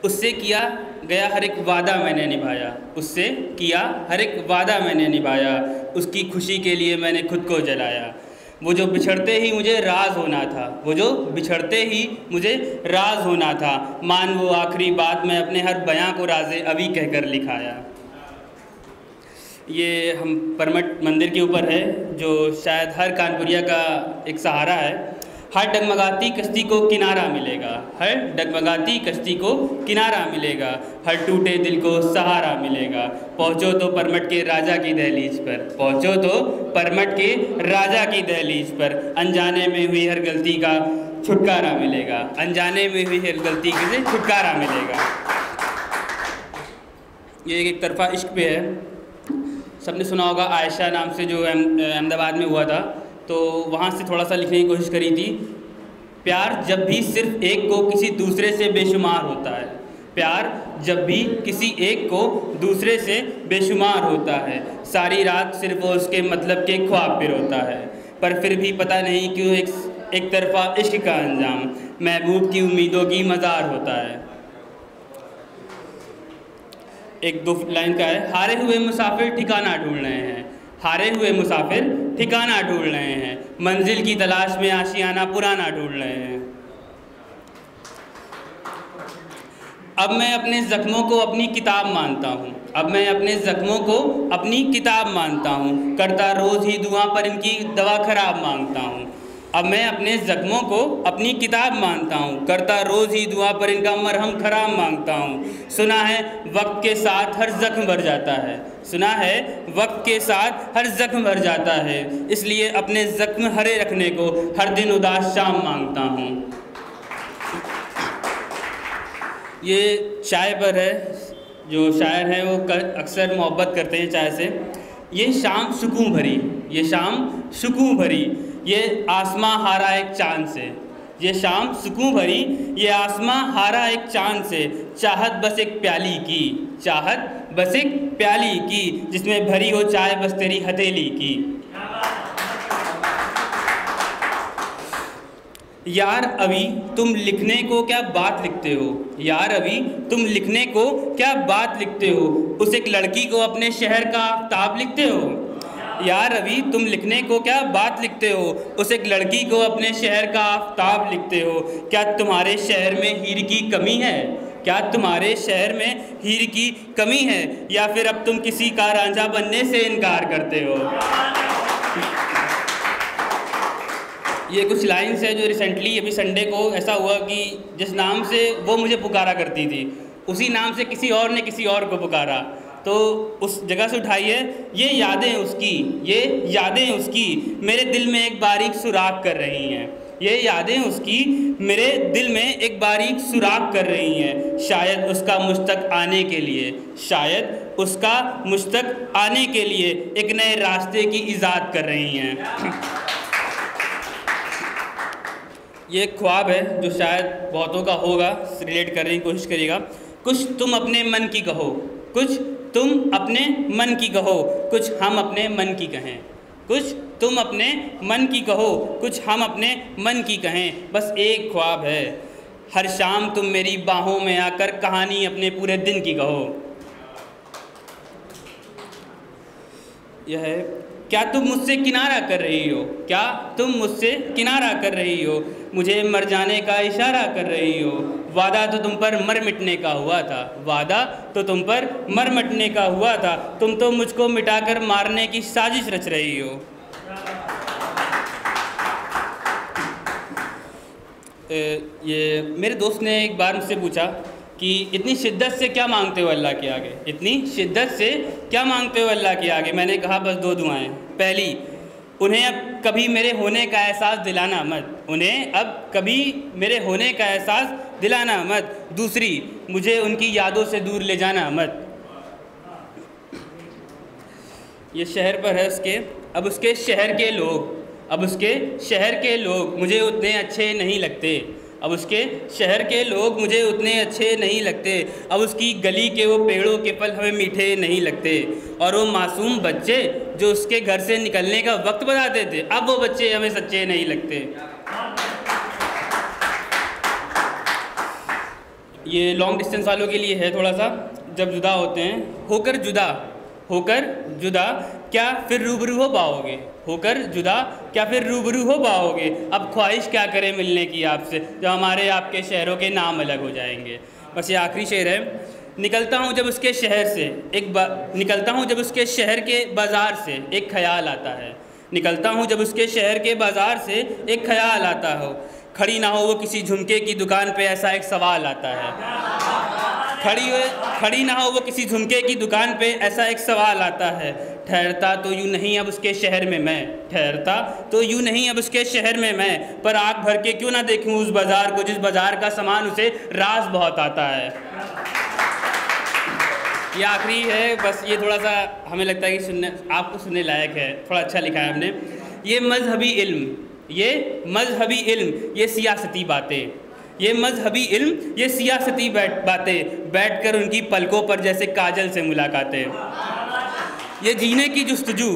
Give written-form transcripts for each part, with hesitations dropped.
उससे किया गया हर एक वादा मैंने निभाया, उससे किया हर एक वादा मैंने निभाया, उसकी खुशी के लिए मैंने खुद को जलाया। वो जो बिछड़ते ही मुझे राज होना था, वो जो बिछड़ते ही मुझे राज होना था, मान वो आखिरी बात मैं अपने हर बयां को राज़े अभी कहकर लिखाया। ये हम परमट मंदिर के ऊपर है, जो शायद हर कानपुरिया का एक सहारा है। हर डगमगाती कश्ती को किनारा मिलेगा, हर डगमगाती कश्ती को किनारा मिलेगा, हर टूटे दिल को सहारा मिलेगा। पहुँचो तो परमट के राजा की दहलीज पर, पहुँचो तो परमट के राजा की दहलीज पर, अनजाने में हुई हर गलती का छुटकारा मिलेगा, अनजाने में हुई हर गलती से छुटकारा मिलेगा। ये एक तरफा इश्क पे है। सबने सुना होगा आयशा नाम से जो अहमदाबाद में हुआ था, तो वहाँ से थोड़ा सा लिखने की कोशिश करी थी। प्यार जब भी सिर्फ़ एक को किसी दूसरे से बेशुमार होता है, प्यार जब भी किसी एक को दूसरे से बेशुमार होता है, सारी रात सिर्फ वो उसके मतलब के ख्वाब पिरोता है, पर फिर भी पता नहीं क्यों एक तरफा इश्क का अंजाम महबूब की उम्मीदों की मज़ार होता है। एक दो लाइन का है, हारे हुए मुसाफिर ठिकाना ढूंढ रहे हैं, हारे हुए मुसाफिर ठिकाना ढूंढ रहे हैं, मंजिल की तलाश में आशियाना पुराना ढूंढ रहे हैं। अब मैं अपने ज़ख्मों को अपनी किताब मानता हूँ, अब मैं अपने ज़ख्मों को अपनी किताब मानता हूँ, करता रोज़ ही दुआ पर इनकी दवा खराब मांगता हूँ। अब मैं अपने ज़ख्मों को अपनी किताब मानता हूँ, करता रोज़ ही दुआ पर इनका मरहम खराब मांगता हूँ। सुना है वक्त के साथ हर ज़ख्म भर जाता है, सुना है वक्त के साथ हर ज़ख्म भर जाता है, इसलिए अपने ज़ख्म हरे रखने को हर दिन उदास शाम मांगता हूँ। ये चाय पर है, जो शायर हैं वो अक्सर मोहब्बत करते हैं चाय से। ये शाम सुकून भरी, ये शाम सुकून भरी, ये आसमां हारा एक चाँद से, ये शाम सुकून भरी, ये आसमां हारा एक चाँद से, चाहत बस एक प्याली की, चाहत बस एक प्याली की, जिसमें भरी हो चाय बस तेरी हथेली की। यार अभी तुम लिखने को क्या बात लिखते हो, यार अभी तुम लिखने को क्या बात लिखते हो, उस एक लड़की को अपने शहर का आफताब लिखते हो। यार अभी तुम लिखने को क्या बात लिखते हो, उस एक लड़की को अपने शहर का आफताब लिखते हो। क्या तुम्हारे शहर में हीर की कमी है, क्या तुम्हारे शहर में हीर की कमी है, या फिर अब तुम किसी का रांझा बनने से इनकार करते हो। ये कुछ लाइन्स है जो रिसेंटली अभी संडे को ऐसा हुआ कि जिस नाम से वो मुझे पुकारा करती थी, उसी नाम से किसी और ने किसी और को पुकारा, तो उस जगह से उठाई है। ये यादें उसकी, ये यादें उसकी मेरे दिल में एक बारीक सुराख कर रही हैं, ये यादें उसकी मेरे दिल में एक बारीक सुराख कर रही हैं। शायद उसका मुझ तक आने के लिए, शायद उसका मुझ तक आने के लिए एक नए रास्ते की ईजाद कर रही हैं। ये एक ख्वाब है जो शायद बहुतों का होगा, रिलेट करने की कोशिश करिएगा। कुछ तुम अपने मन की कहो, कुछ तुम अपने मन की कहो, कुछ हम अपने मन की कहें, कुछ तुम अपने मन की कहो, कुछ हम अपने मन की कहें। बस एक ख्वाब है, हर शाम तुम मेरी बाहों में आकर कहानी अपने पूरे दिन की कहो। यह है, क्या तुम मुझसे किनारा कर रही हो, क्या तुम मुझसे किनारा कर रही हो, मुझे मर जाने का इशारा कर रही हो। वादा तो तुम पर मर मिटने का हुआ था, वादा तो तुम पर मर मिटने का हुआ था, तुम तो मुझको मिटाकर मारने की साजिश रच रही हो। ये मेरे दोस्त ने एक बार मुझसे पूछा कि इतनी शिद्दत से क्या मांगते हो अल्लाह के आगे, इतनी शिद्दत से क्या मांगते हो अल्लाह के आगे। मैंने कहा बस दो दुआएं। पहली, उन्हें अब कभी मेरे होने का एहसास दिलाना मत, उन्हें अब कभी मेरे होने का एहसास दिलाना मत। दूसरी, मुझे उनकी यादों से दूर ले जाना मत। ये शहर पर है उसके, अब उसके शहर के लोग, अब उसके शहर के लोग मुझे उतने अच्छे नहीं लगते, अब उसके शहर के लोग मुझे उतने अच्छे नहीं लगते। अब उसकी गली के वो पेड़ों के फल हमें मीठे नहीं लगते, और वो मासूम बच्चे जो उसके घर से निकलने का वक्त बताते थे, अब वो बच्चे हमें सच्चे नहीं लगते। ये लॉन्ग डिस्टेंस वालों के लिए है थोड़ा सा। जब जुदा होते हैं, होकर जुदा क्या फिर रूबरू हो पाओगे, होकर जुदा क्या फिर रूबरू हो पाओगे, अब ख्वाहिश क्या करे मिलने की आपसे, जब हमारे आपके शहरों के नाम अलग हो जाएंगे। बस ये आखिरी शेर है। निकलता हूँ जब उसके शहर से निकलता हूँ जब उसके शहर के बाज़ार से एक ख्याल आता है, निकलता हूँ जब उसके शहर के बाज़ार से एक ख्याल आता हो, खड़ी ना हो वो किसी झुमके की दुकान पे ऐसा एक सवाल आता है, खड़ी ना हो वो किसी झुमके की दुकान पे ऐसा एक सवाल आता है, ठहरता तो यूँ नहीं अब उसके शहर में मैं, ठहरता तो यूँ नहीं अब उसके शहर में मैं, पर आँख भर के क्यों ना देखूँ उस बाज़ार को जिस बाज़ार का सामान उसे रास बहुत आता है। ये आखिरी है। बस ये थोड़ा सा हमें लगता है कि आपको सुनने लायक है, थोड़ा अच्छा लिखा है हमने। ये मजहबी इल्म, ये सियासती बातें, ये मजहबी इल्म, ये सियासती बातें, बैठकर उनकी पलकों पर जैसे काजल से मुलाकातें, ये जीने की जुस्तजू,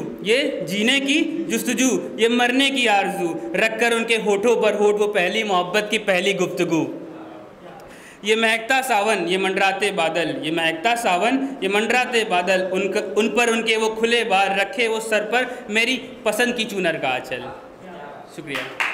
ये मरने की आरजू, रखकर उनके होठों पर होठ वो पहली मोहब्बत की पहली गुफ्तगू, ये महकता सावन ये मंडराते बादल, उन पर उनके वो खुले बार, रखे वो सर पर मेरी पसंद की चूनर का आंचल। शुक्रिया।